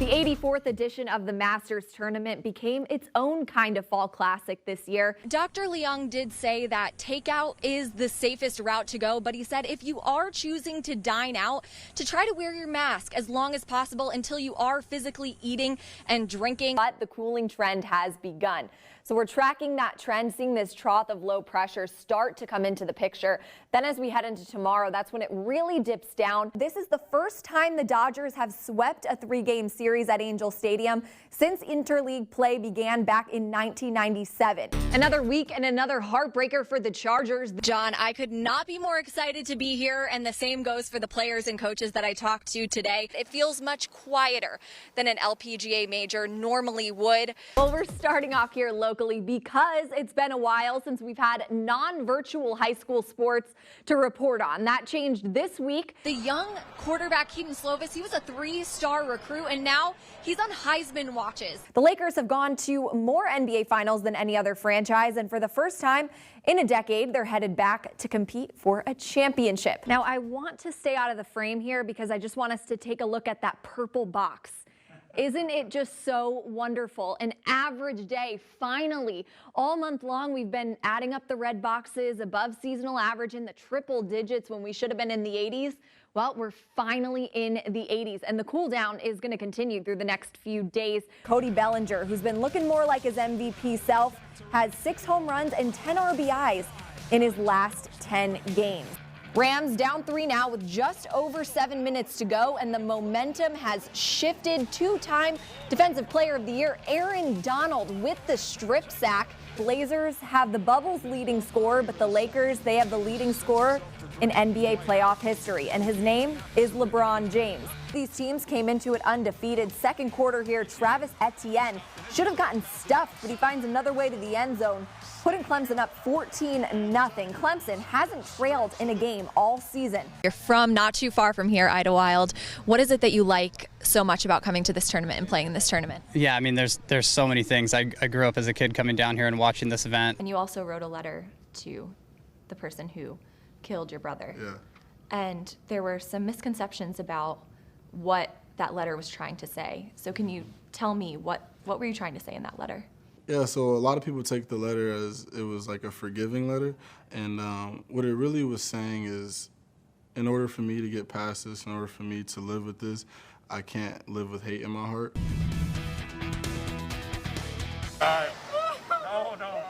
The 84th edition of the Masters tournament became its own kind of fall classic this year. Dr. Leung did say that takeout is the safest route to go, but he said if you are choosing to dine out, to try to wear your mask as long as possible until you are physically eating and drinking. But the cooling trend has begun. So we're tracking that trend, seeing this trough of low pressure start to come into the picture. Then as we head into tomorrow, that's when it really dips down. This is the first time the Dodgers have swept a 3-game series at Angel Stadium since interleague play began back in 1997. Another week and another heartbreaker for the Chargers. John, I could not be more excited to be here, and the same goes for the players and coaches that I talked to today. It feels much quieter than an LPGA major normally would. Well, we're starting off here locally because it's been a while since we've had non-virtual high school sports to report on. That changed this week. The young quarterback Keaton Slovis, he was a 3-star recruit, and now he's on Heisman watches. The Lakers have gone to more NBA finals than any other franchise, and for the first time in a decade, they're headed back to compete for a championship. Now, I want to stay out of the frame here because I just want us to take a look at that purple box. Isn't it just so wonderful? An average day, finally. All month long, we've been adding up the red boxes above seasonal average in the triple digits when we should have been in the 80s. Well, we're finally in the 80s, and the cool down is going to continue through the next few days. Cody Bellinger, who's been looking more like his MVP self, has 6 home runs and 10 RBIs in his last 10 games. Rams down 3 now with just over 7 minutes to go, and the momentum has shifted. 2-time Defensive Player of the Year Aaron Donald with the strip sack. Blazers have the Bubbles' leading scorer, but the Lakers, they have the leading scorer in NBA playoff history, and his name is LeBron James. These teams came into it undefeated. Second quarter here, Travis Etienne should have gotten stuffed, but he finds another way to the end zone, putting Clemson up 14-0. Clemson hasn't trailed in a game all season. You're from not too far from here, Idlewild. What is it that you like so much about coming to this tournament and playing in this tournament? Yeah, I mean, there's so many things. I grew up as a kid coming down here and watching this event. And you also wrote a letter to the person who killed your brother. Yeah. And there were some misconceptions about what that letter was trying to say. So can you tell me what were you trying to say in that letter? Yeah, so a lot of people take the letter as it was like a forgiving letter. And what it really was saying is, in order for me to get past this, in order for me to live with this, I can't live with hate in my heart. No.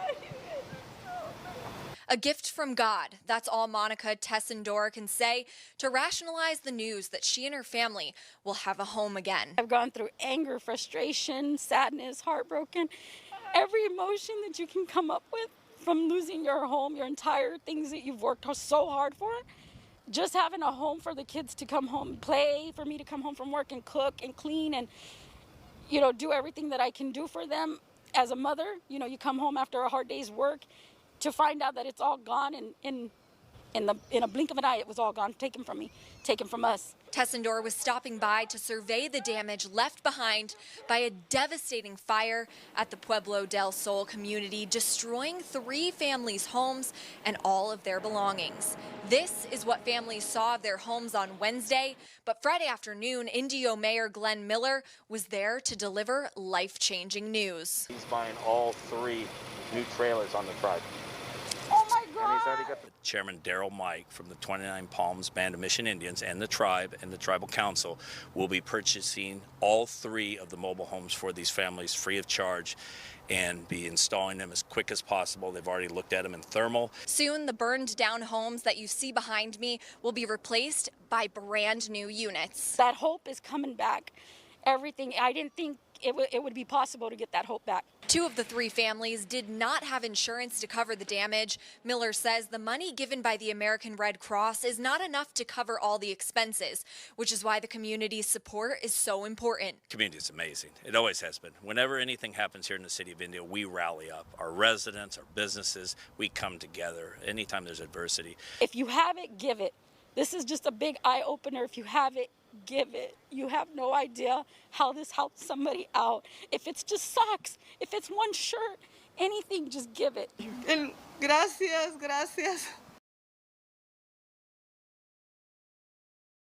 A gift from God. That's all Monica Tessendor can say to rationalize the news that she and her family will have a home again. I've gone through anger, frustration, sadness, heartbroken, every emotion that you can come up with from losing your home, your entire things that you've worked so hard for. Just having a home for the kids to come home and play, for me to come home from work and cook and clean and, do everything that I can do for them. As a mother, you come home after a hard day's work to find out that it's all gone in a blink of an eye. It was all gone, taken from me, taken from us. Tessendor was stopping by to survey the damage left behind by a devastating fire at the Pueblo del Sol community, destroying 3 families' homes and all of their belongings. This is what families saw of their homes on Wednesday, but Friday afternoon, Indio Mayor Glenn Miller was there to deliver life-changing news. He's buying all 3 new trailers on the tribe. Oh my God! And he's already got the Chairman Darrell Mike from the 29 Palms Band of Mission Indians and the tribe and the Tribal Council will be purchasing all 3 of the mobile homes for these families free of charge and be installing them as quick as possible. They've already looked at them in thermal. Soon, the burned down homes that you see behind me will be replaced by brand new units. That hope is coming back. Everything, I didn't think it would be possible to get that hope back. 2 of the 3 families did not have insurance to cover the damage. Miller says the money given by the American Red Cross is not enough to cover all the expenses, which is why the community's support is so important. Community is amazing. It always has been. Whenever anything happens here in the city of Indio, we rally up. Our residents, our businesses, we come together anytime there's adversity. If you have it, give it. This is just a big eye-opener. If you have it, give it. You have no idea how this helps somebody out. If it's just socks, if it's one shirt, anything, just give it. Gracias.